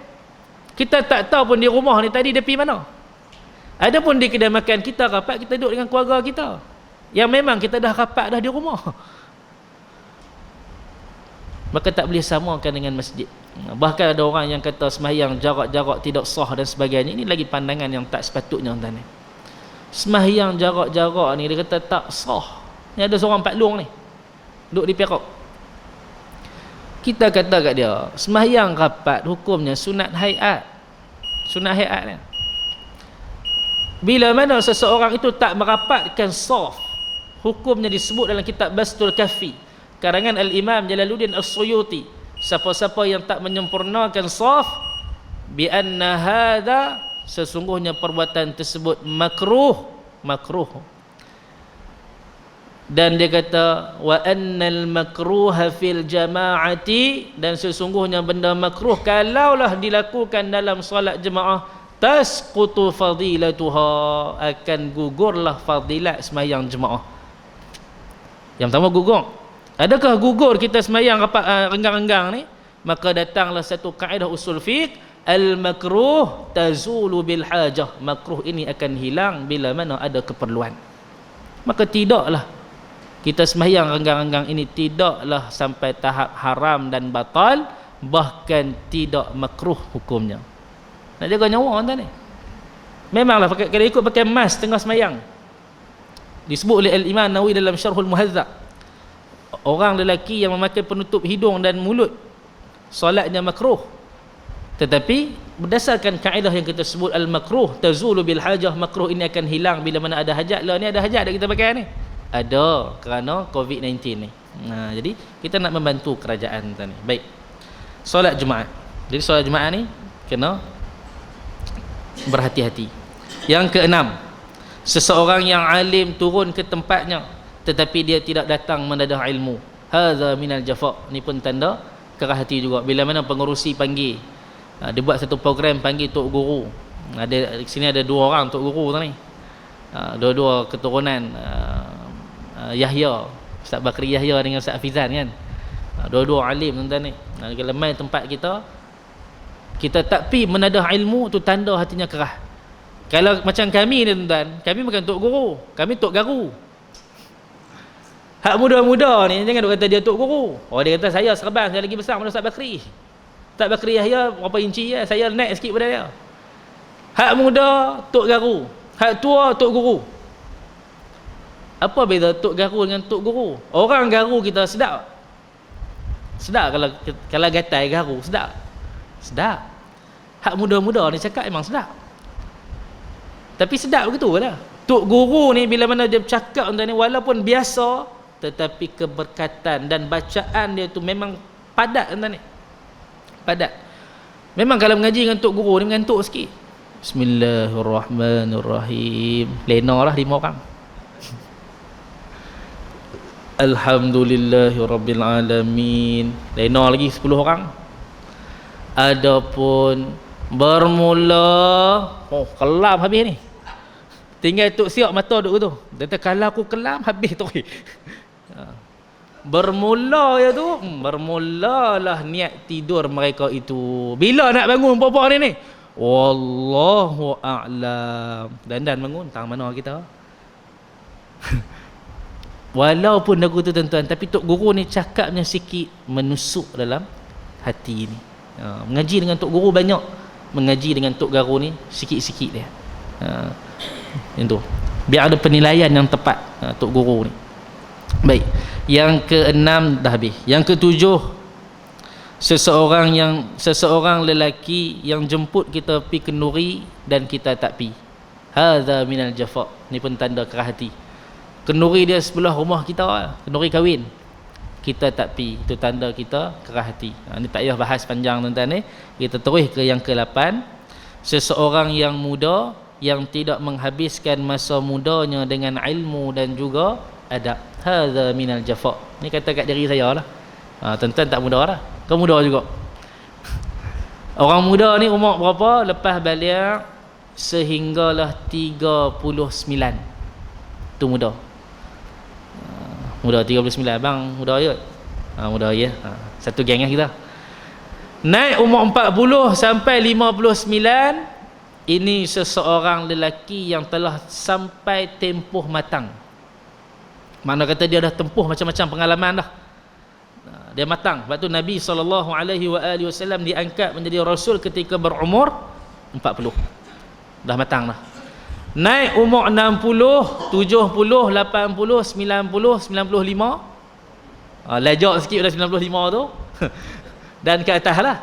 Kita tak tahu pun di rumah ni tadi dia pergi mana. Adapun di kedai makan kita rapat, kita duduk dengan keluarga kita yang memang kita dah rapat dah di rumah. maka tak boleh samakan dengan masjid. Bahkan ada orang yang kata sembahyang jarak-jarak tidak sah dan sebagainya. Ini lagi pandangan yang tak sepatutnya tuan-tuan. Sembahyang jarak-jarak ni dia kata tak sah. Ni ada seorang Pak Long ni duduk di Perak. Kita kata kat dia, sembahyang rapat hukumnya sunat hayat. Sunat hayat ni. Bila mana seseorang itu tak merapatkan saf, hukumnya disebut dalam kitab Bastul Kafi karangan Al-Imam Jalaluddin As-Suyuti, siapa-siapa yang tak menyempurnakan saf, bi anna hadza, sesungguhnya perbuatan tersebut makruh. Dan dia kata wa annal makruha fil jama'ati, dan sesungguhnya benda makruh kalaulah dilakukan dalam solat jemaah, tasqutu fadilatuha, akan gugurlah fadilat sembahyang jemaah. Yang pertama gugur. Adakah gugur kita sembahyang renggang-renggang ni? Maka datanglah satu kaedah usul fiqh, al makruh tazulu bil hajah. Makruh ini akan hilang bila mana ada keperluan. Maka tidaklah kita sembahyang renggang-renggang ini tidaklah sampai tahap haram dan batal, bahkan tidak makruh hukumnya. Nak jaga nyawa tuan ni. Memanglah kalau ikut pakai mask tengah sembahyang. Disebut oleh Al-Imam Nawawi dalam Syarhul Muhadzab, orang lelaki yang memakai penutup hidung dan mulut solatnya makruh. Tetapi berdasarkan kaedah yang kita sebut al-makruh tazulu bil hajah, makruh ini akan hilang bila mana ada hajat. Lah ni ada hajat dah kita pakai ni. Ada kerana COVID-19 ni. Jadi kita nak membantu kerajaan tuan ni. Baik. Solat Jumaat. Jadi solat Jumaat ni kena berhati-hati. Yang keenam, seseorang yang alim turun ke tempatnya tetapi dia tidak datang menadah ilmu. Hadza minal jafa. Ni pun tanda kerah hati juga. Bila mana pengurusi panggil, dia buat satu program panggil tok guru. Ada di sini ada dua orang tok guru tu ni. Dua-dua keturunan Yahya, Ustaz Bakri Yahya dengan Ustaz Hafizan kan. Dua-dua alim tuan-tuan ni. Kalau main tempat kita tak pi menadah ilmu tu tanda hatinya kerah. Kalau macam kami ni tuan-tuan, kami bukan tok guru, kami tok garu. Hak muda-muda ni jangan duk kata dia tok guru. Oh dia kata saya serban, saya lagi besar daripada Ustaz Bakri. Ustaz Bakri Yahya berapa inci ya, saya naik sikit pada dia. Hak muda tok garu, hak tua tok guru. Apa beza tok garu dengan tok guru? Orang garu kita sedap. Sedap kalau gatai garu sedap. Sedap. Hak muda-muda ni cakap memang sedap. Tapi sedap begitu lah. Tok guru ni bila mana dia bercakap ni walaupun biasa tetapi keberkatan dan bacaan dia tu memang padat ni. Padat. Memang kalau mengaji dengan tok guru ni mengantuk sikit. Bismillahirrahmanirrahim. Lena lah 5 orang. Alhamdulillahirabbil alamin. Lena lagi 10 orang. Adapun bermula, kelam habis ni. Tinggal tok siap mata duk tu. Dia kata kalau aku kelam habis tu. Bermula ya tu, bermulalah niat tidur mereka itu. Bila nak bangun puak-puak ni? Wallahu a'lam. Dan bangun tang mana kita? Walaupun lagu tu tuan-tuan, tapi tok guru ni cakapnya sikit menusuk dalam hati ni. Mengaji dengan tok guru banyak, mengaji dengan tok garu ni sikit-sikit dia. Itu biar ada penilaian yang tepat tok guru ni. Baik, yang keenam dah habis. Yang ketujuh, seseorang lelaki yang jemput kita pi kenduri dan kita tak pi. Hadza minal jafa. Ni pun tanda kerah hati. Kenduri dia sebelah rumah kita, kenduri kahwin, kita tak pi, itu tanda kita kerah hati. Ni tak payah bahas panjang tuan-tuan ni. Kita terus ke yang ke-8. Seseorang yang muda yang tidak menghabiskan masa mudanya dengan ilmu dan juga adab. Hadza minal jafa. Ni kata kat diri saya lah. Tuan-tuan tak muda lah. Kau muda juga. Orang muda ni umur berapa? Lepas balik sehinggalah 39. Tu muda. Muda 39 bang, muda je. Muda je. Satu geng lah kita. Naik umur 40 sampai 59, ini seseorang lelaki yang telah sampai tempoh matang. Mana kata dia dah tempuh macam-macam pengalaman dah. dia matang. Sebab tu Nabi SAW diangkat menjadi Rasul ketika berumur 40. Dah matang dah. Naik umur 60, 70, 80, 90, 95. Lejak sikit dah 95 tu. Dan ke atas lah.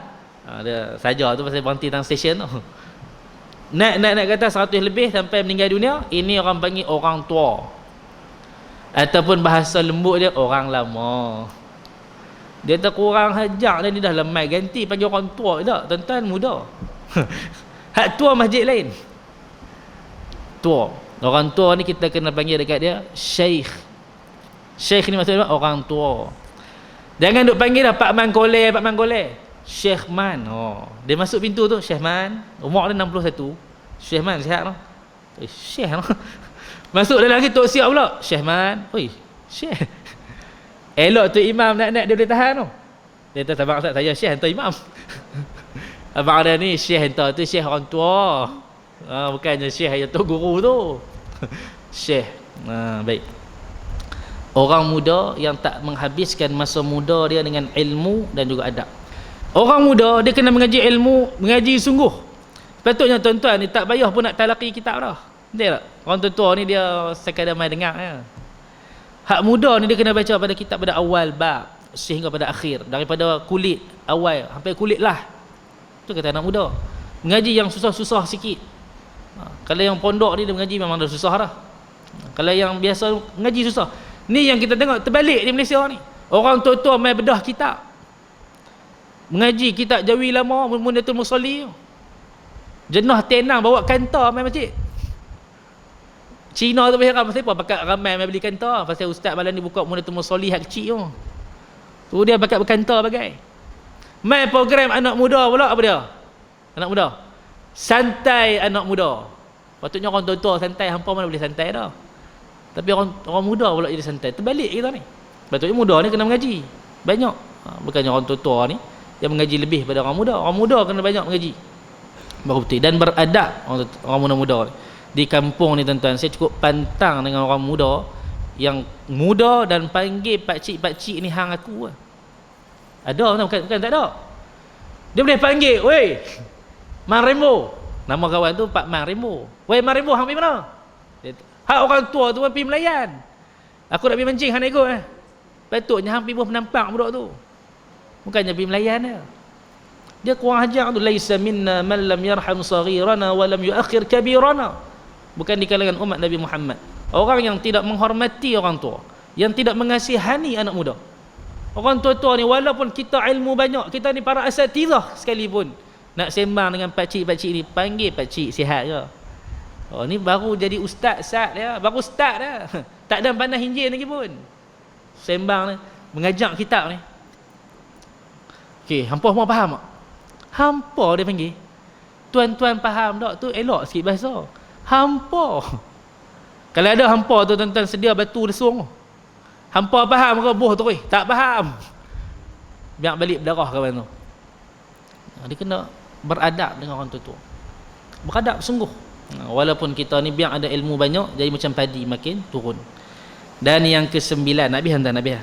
Dia saja tu pasal berhenti dalam stesen tu. Naik ke atas 100 lebih sampai meninggal dunia. Ini orang panggil orang tua. Ataupun bahasa lembut dia orang lama. Dia tak kurang hajak dan dia dah lemai, ganti panggil orang tua tak, tuan-tuan muda. Hak tua masjid lain. Tua. Orang tua ni kita kena panggil dekat dia syekh. Syekh ni maksudnya orang tua. Jangan duk panggil dah Pak Man Koleh, Pak Man Koleh. Syekh Man. Dia masuk pintu tu, Syekh Man, umur dia 61. Syekh Man sihat noh. Syekh noh. Masuk dalam lagi tok siap pula. Syekh Man. Oi, Syekh. Elok tu imam nak dia boleh tahan tu. Dia kata abang saya Syekh hantar imam. Abang dia ni Syekh hantar tu Syekh orang tua. Bukannya Syekh yang tu guru tu. Syekh. Baik. Orang muda yang tak menghabiskan masa muda dia dengan ilmu dan juga adab. Orang muda dia kena mengaji ilmu, mengaji sungguh. Patutnya tuan-tuan ni tak payah pun nak talaqi kitab dah. Betul tak? Orang tua-tua ni dia sekadar main dengar ya. Hak muda ni dia kena baca pada kitab pada awal bab sehingga pada akhir, daripada kulit awal sampai kulit lah. Tu kata anak muda. Mengaji yang susah-susah sikit. Kalau yang pondok ni dia mengaji memang dah susah dah. Kalau yang biasa mengaji susah. Ni yang kita tengok terbalik di Malaysia ni. Orang tua-tua main bedah kitab. Mengaji kitab Jawi lama, Mundatul Musalli. Jenah tenang bawa kantar main masjid. Cina tu berheran pasal apa? Pakat ramai main beli kantar. Pasal ustaz malam ni buka Mundatul Musalli hak kecil tu. Tu dia pakat berkantar bagai. Main program anak muda pula apa dia? Anak muda. Santai anak muda. Patutnya orang tua-tua santai, hampa mana boleh santai dah. Tapi orang muda pula jadi santai. Terbalik kita ni. Patutnya muda ni kena mengaji. Banyak. Bukannya orang tua-tua ni yang mengaji lebih pada orang muda. Orang muda kena banyak mengaji. Baru betul. Dan beradab orang muda-muda ni. Di kampung ni tuan-tuan, saya cukup pantang dengan orang muda yang muda dan panggil pakcik-pakcik ni hang aku lah. Ada bukan tak ada. Dia boleh panggil, "Weh, Man Rembo." Nama kawan tu Pak Man Rembo. "Weh, Man Rembo hang pergi mana?" Hak orang tua tu pergi melayan. "Aku nak pergi mancing, hang nak ikut eh?" Patutnya hang pergi buat penampak budak tu. Bukannya pergi melayan dia. Dia kurang ajar tu, "Laisa minna man lam yarham saghirana wa lam yuakhir kabirana." Bukan di kalangan umat Nabi Muhammad. Orang yang tidak menghormati orang tua, yang tidak mengasihani anak muda. Orang tua-tua ni walaupun kita ilmu banyak, kita ni para asatizah sekalipun, nak sembang dengan pakcik-pakcik ni, panggil pakcik sihat ke? Ni baru jadi ustaz sat dia, baru start dah. Tak ada pandai hinjin lagi pun. Sembang ni, mengajak kitab ni. Okey, hampa semua faham tak? Hampa dia panggil. Tuan-tuan faham tak? Tu elok sikit bahasa. Hampa. Kalau ada hampa tu tuan-tuan sedia batu lesung. Hampa faham ke boh tu? Tak faham. Biar balik berdarah kawan tu. Dia kena beradab dengan orang tua-tua. Beradab sungguh. Walaupun kita ni biar ada ilmu banyak, jadi macam padi makin turun. Dan yang ke-9, Nabi hantar Nabi.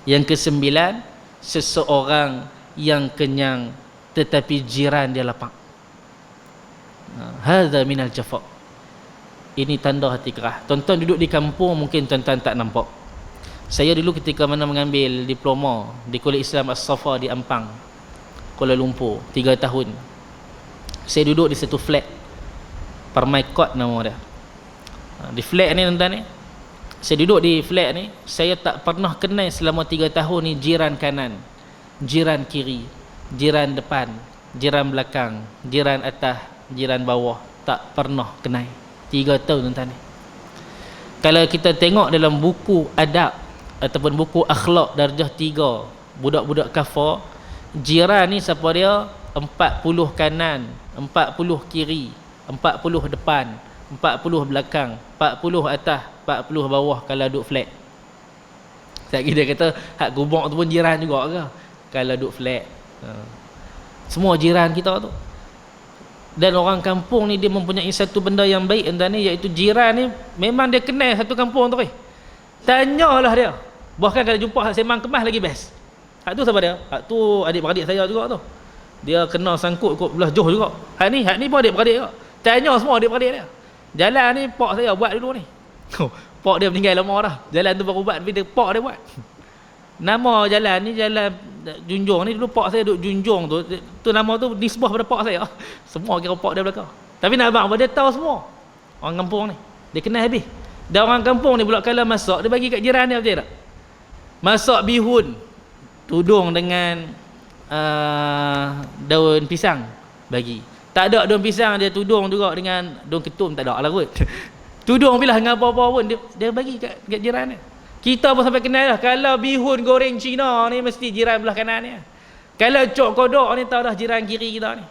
Yang ke-9, seseorang yang kenyang tetapi jiran dia lapar. Hadza minal jafa. Ini tanda hati kerah. Tuan-tuan duduk di kampung mungkin tuan-tuan tak nampak. Saya dulu ketika mana mengambil diploma di Kuliah Islam As-Safa di Ampang, Kuala Lumpur, 3 tahun. Saya duduk di satu flat, Permai Court nama dia. Di flat ni tuan-tuan ni, saya duduk di flat ni, saya tak pernah kenal selama 3 tahun ni jiran kanan, jiran kiri, jiran depan, jiran belakang, jiran atas, jiran bawah. Tak pernah kenal 3 tahun tuan-tuan ni. Kalau kita tengok dalam buku adab ataupun buku akhlak darjah 3, budak-budak kafir, jiran ni siapa dia? 40 kanan, 40 kiri, 40 depan, 40 belakang, 40 atas, 40 bawah kalau duduk flat. Tak kira kata hak gubuk tu pun jiran juga ke kalau duduk flat. Semua jiran kita tu. Dan orang kampung ni dia mempunyai satu benda yang baik entah ni, iaitu jiran ni memang dia kenal satu kampung tu. Tanyalah dia. Bahkan kalau jumpa hak sembang kemas lagi best. Hak tu siapa dia? Hak tu adik-beradik saya juga tu. Dia kena sangkut kot belah Johor juga. Hak ni pun adik-beradik juga. Tanya semua adik-beradik dia. Jalan ni pak saya buat dulu ni. Pak dia meninggal lama dah. Jalan tu baru buat, tapi dia pak dia buat. Nama jalan ni jalan Junjung ni dulu pak saya duduk Junjung tu. Tu nama tu nisbah pada pak saya. Semua kira pak dia belakang. Tapi nak abang dia tahu semua. Orang kampung ni. Dia kenal habis. Dan orang kampung ni pula kalau masak dia bagi kat jiran dia, betul tak? Masak bihun tudung dengan daun pisang bagi. Tak ada daun pisang dia tudung juga dengan daun ketum, tak ada lah kot. Tudung bila dengan apa-apa pun dia bagi kat jiran dia. Kita pun sampai kenal lah. Kalau bihun goreng Cina ni mesti jiran belah kanan ni. Kalau cok kodok ni tahu dah jiran kiri kita ni.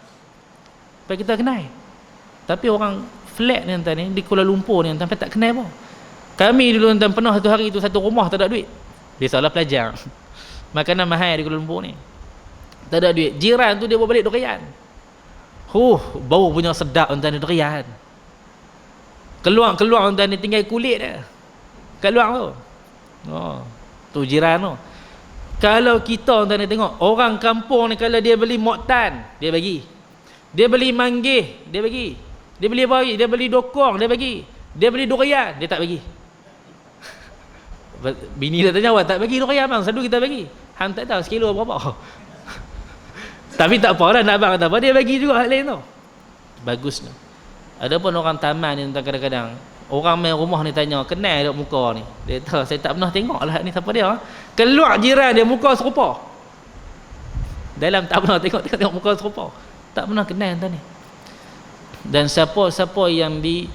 Sampai kita kenal. Tapi orang flat ni entah ni di Kuala Lumpur ni sampai tak kenal pun. Kami dulu entah pernah satu hari tu satu rumah tak ada duit. Biasalah pelajar. Makanan mahal di Kuala Lumpur ni. Tak ada duit. Jiran tu dia bawa balik durian. Bau punya sedap entah ni durian. Keluar entah ni tinggal kulit dia. Keluar tu. Tu jiran tu. Kalau kita entah ni tengok orang kampung ni kalau dia beli moktan, dia bagi. Dia beli manggih, dia bagi. Dia beli apa lagi? Dia beli dokong, dia bagi. Dia beli durian, dia tak bagi. Bini dia tanya, awak tak bagi durian bang? Selalu kita bagi. Hang tak tahu sekilo berapa. Tapi tak apa lah, nak abang kata apa, dia bagi juga hal lain tu. Bagus tu. Ada pun orang taman ni kadang-kadang orang main rumah ni tanya, kenal tak muka ni? Dia tahu, saya tak pernah tengok lah ni siapa dia. Keluar jiran dia muka serupa. Dalam tak pernah tengok muka serupa. Tak pernah kenal tadi. Dan siapa-siapa yang diberikan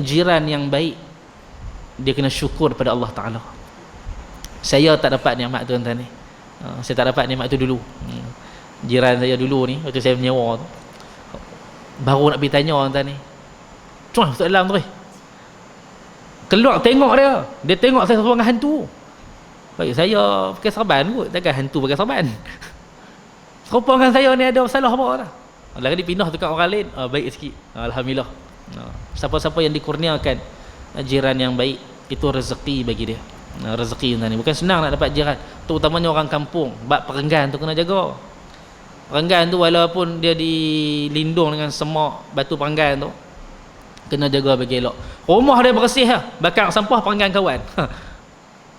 jiran yang baik, dia kena syukur pada Allah Ta'ala. Saya tak dapat nikmat tu tuan ni. Saya tak dapat nikmat tu dulu. Jiran saya dulu ni, waktu saya menyewa tu, baru nak pergi tanya tuan ni, cuan masuk dalam tu keluar tengok dia. Dia tengok saya seorang hantu. Baik, saya pakai serban kot, takkan hantu pakai serban. Serupa dengan saya ni ada masalah apa lah. Lagi dia pindah dekat orang lain, baik sikit. Alhamdulillah. Siapa-siapa yang dikurniakan jiran yang baik, itu rezeki bagi dia. Rezeki ni bukan senang nak dapat jiran, terutamanya orang kampung. Bab perenggan tu kena jaga. Perenggan tu walaupun dia dilindung dengan semak batu perenggan tu, kena jaga bagi elok. Rumah dia bersih lah, bakar sampah perenggan kawan.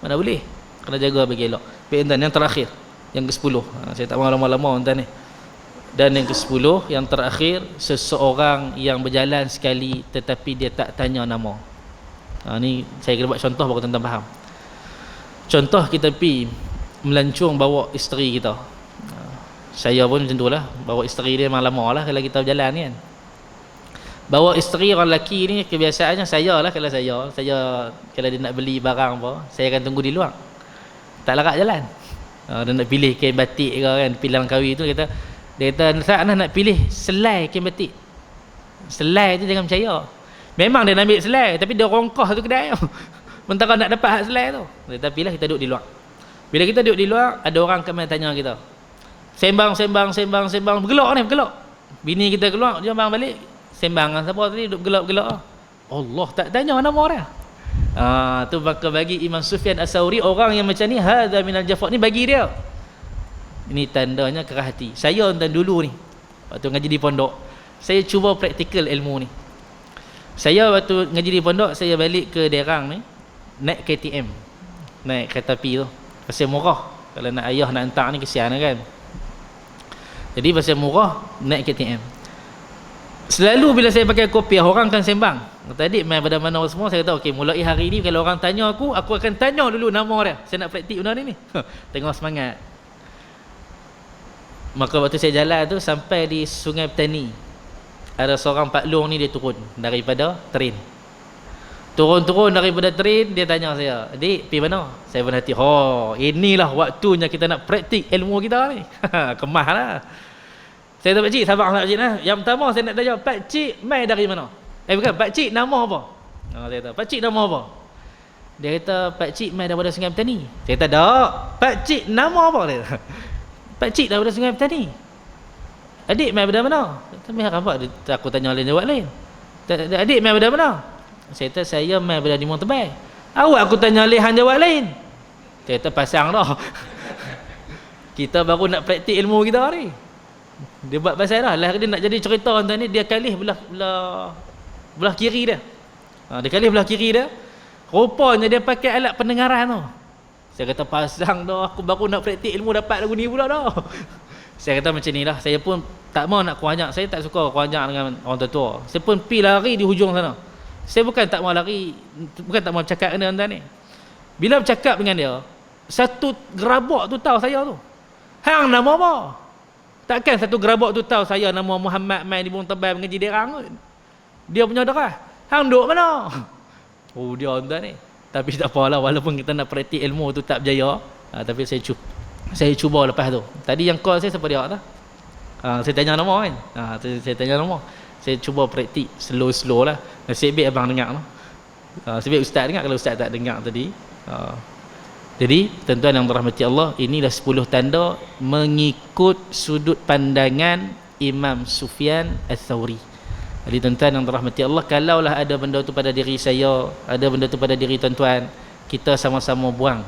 Mana boleh. Kena jaga bagi elok. Yang terakhir, yang ke-10. Saya tak mahu lama-lama tuan ni. Dan yang ke-10, yang terakhir, seseorang yang berjalan sekali tetapi dia tak tanya nama. Ni saya kena buat contoh baru tuan-tuan faham. Contoh, kita pergi melancong bawa isteri kita. Saya pun macam tu lah, bawa isteri dia memang lama lah kalau kita berjalan ni kan. Bawa isteri orang lelaki ni kebiasaannya saya lah, kalau saya kalau dia nak beli barang apa, saya akan tunggu di luar, tak larat jalan. Dia nak pilih kain batik ke kan, pilihan kawi tu, dia kata saya nak pilih selai kain batik. Selai tu jangan percaya, memang dia nak ambil selai tapi dia rongkah tu kedai tu. Mentara nak dapat hak selai tu, kita pilih, kita duduk di luar. Bila kita duduk di luar, ada orang akan tanya kita, sembang, bergelak. Bini kita keluar, dia bang balik, sembang dengan siapa tadi, duduk bergelak. Allah tak tanya nama dia. Tu maka bagi Imam Sufyan As-Sauri, orang yang macam ni, hadza minal jafaq, ni bagi dia, ini tandanya kerah hati. Saya entah dulu ni, waktu ngaji di pondok, saya cuba praktikal ilmu ni. Saya waktu ngaji di pondok, saya balik ke Derang ni, naik KTM, naik kereta api tu, pasal murah. Kalau nak ayah nak hantar ni kesian kan. Jadi pasal murah, naik KTM. Selalu bila saya pakai kopiah, orang akan sembang, tadi main pada mana semua. Saya kata okey, mulai hari ni kalau orang tanya aku akan tanya dulu nama dia. Saya nak praktik benda ni. Tengok semangat. Maka waktu saya jalan tu sampai di Sungai Petani, ada seorang Pak Long ni, dia turun daripada train. Turun daripada train, dia tanya saya, adik pergi mana? Saya pun hati, inilah waktunya kita nak praktik ilmu kita ni. Kemah lah. Saya kata, pakcik sabar pakcik lah. Yang pertama saya nak tanya, pakcik mai dari mana? Bukan, pakcik nama apa? Saya kata, pakcik nama apa? Dia kata, pakcik mai daripada Sungai Petani. Saya kata, tak, pakcik nama apa? Dia kata, pakcik daripada Sungai Petani. Adik mai daripada mana? Aku tanya lain jawab lain. Adik mai daripada mana? Saya kata, saya mai daripada Timur Tebal. Awak aku tanya lain, hang jawab lain. Saya kata pasang dah. Kita baru nak praktik ilmu kita ni. Dia buat pasal dah. Lah dia nak jadi cerita tuan ni, dia kalih belah kiri dia. Dia kalih belah kiri dia. Rupanya dia pakai alat pendengaran tu. Saya kata pasang dah, aku baru nak praktik ilmu dapat lagu ni pula dah. Saya kata macam ni lah. Saya pun tak mau nak kuanjak. Saya tak suka kuanjak dengan orang tua. Saya pun pergi lari di hujung sana. Saya bukan tak mau lari, bukan tak mau bercakap dengan tuan ni. Bila bercakap dengan dia, satu gerabak tu tahu saya tu. Hang nama apa? Takkan satu gerabak tu tahu saya nama Muhammad main di Bung Tebal mengaji derang kot. Dia punya darah. Hang duduk mana? Oh dia tuan ni. Tapi tak apalah, walaupun kita nak praktik ilmu tu tak berjaya, tapi saya cuba lepas tu. Tadi yang call saya siapa dia tak? Saya tanya nama kan. Saya tanya nama. Saya cuba praktik slow-slow lah. Nasib baik abang dengar tu. Nasib baik ustaz dengar, kalau ustaz tak dengar tadi. Jadi tuan-tuan yang dirahmati Allah, inilah 10 tanda mengikut sudut pandangan Imam Sufyan Ats-Tsauri. Jadi tuan-tuan yang dirahmati Allah, kalaulah ada benda tu pada diri saya, ada benda tu pada diri tuan-tuan, kita sama-sama buang.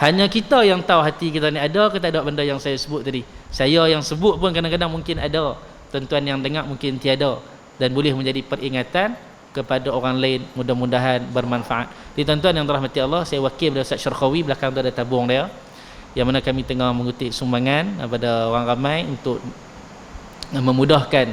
Hanya kita yang tahu hati kita ni ada ke tak ada benda yang saya sebut tadi. Saya yang sebut pun kadang-kadang mungkin ada, tuan-tuan yang dengar mungkin tiada, dan boleh menjadi peringatan kepada orang lain, mudah-mudahan bermanfaat. Jadi tuan-tuan yang dirahmati Allah, saya wakil pada Ustaz Syarqawi, belakang tu ada tabung dia, yang mana kami tengah mengutip sumbangan pada orang ramai untuk memudahkan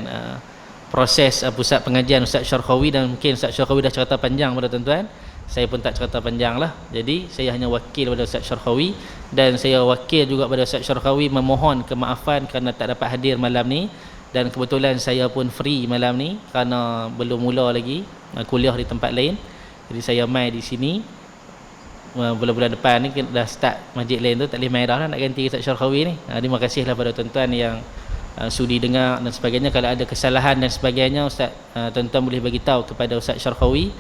proses pusat pengajian Ustaz Syarqawi. Dan mungkin Ustaz Syarqawi dah cerita panjang pada tuan-tuan, saya pun tak cerita panjang lah. Jadi saya hanya wakil pada Ustaz Syarqawi, dan saya wakil juga pada Ustaz Syarqawi memohon kemaafan kerana tak dapat hadir malam ni. Dan kebetulan saya pun free malam ni kerana belum mula lagi kuliah di tempat lain. Jadi saya mai di sini. Bulan-bulan depan ni dah start masjid lain tu, tak boleh mai dah lah, nak ganti Ustaz Syarqawi ni. Terima kasihlah pada tuan-tuan yang sudi dengar dan sebagainya. Kalau ada kesalahan dan sebagainya, Ustaz, tuan-tuan boleh bagi tahu kepada Ustaz Syarqawi.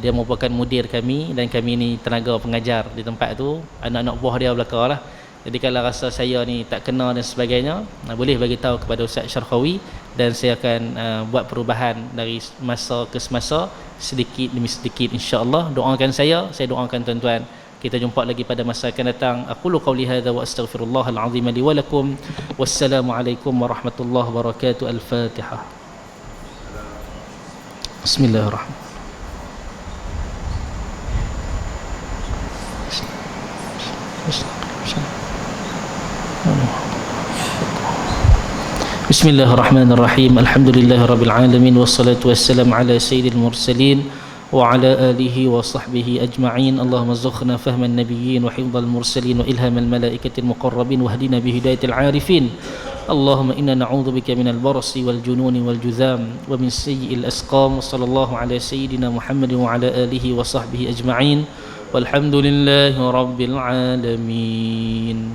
Dia merupakan mudir kami, dan kami ni tenaga pengajar di tempat tu, anak-anak buah dia belakang lah. Jadi kalau rasa saya ni tak kena dan sebagainya, boleh bagi tahu kepada Ustaz Syarqawi, dan saya akan buat perubahan dari masa ke semasa, sedikit demi sedikit insya-Allah. Doakan saya doakan tuan-tuan. Kita jumpa lagi pada masa akan datang. Aqulu qawli hadza wa astaghfirullahal azim li wa lakum. Wassalamualaikum warahmatullahi wabarakatuh. Al-Fatihah. Bismillahirrahmanirrahim. Bismillahirrahmanirrahim. Alhamdulillahirabbil alamin, wassalatu wassalamu ala sayyidil mursalin wa ala alihi wa sahbihi ajma'in. Allahumma zukhna fahman nabiyyin wa hifdzal mursalin wa ilhamal malaikatil muqarrabin wa hdina bi hidayatil arifin. Allahumma inna na'udzubika minal barasi wal jununi wal juzam wa min sayyi'il asqam. Sallallahu ala sayyidina Muhammadin wa ala alihi wa sahbihi ajma'in. Walhamdulillahi rabbil alamin.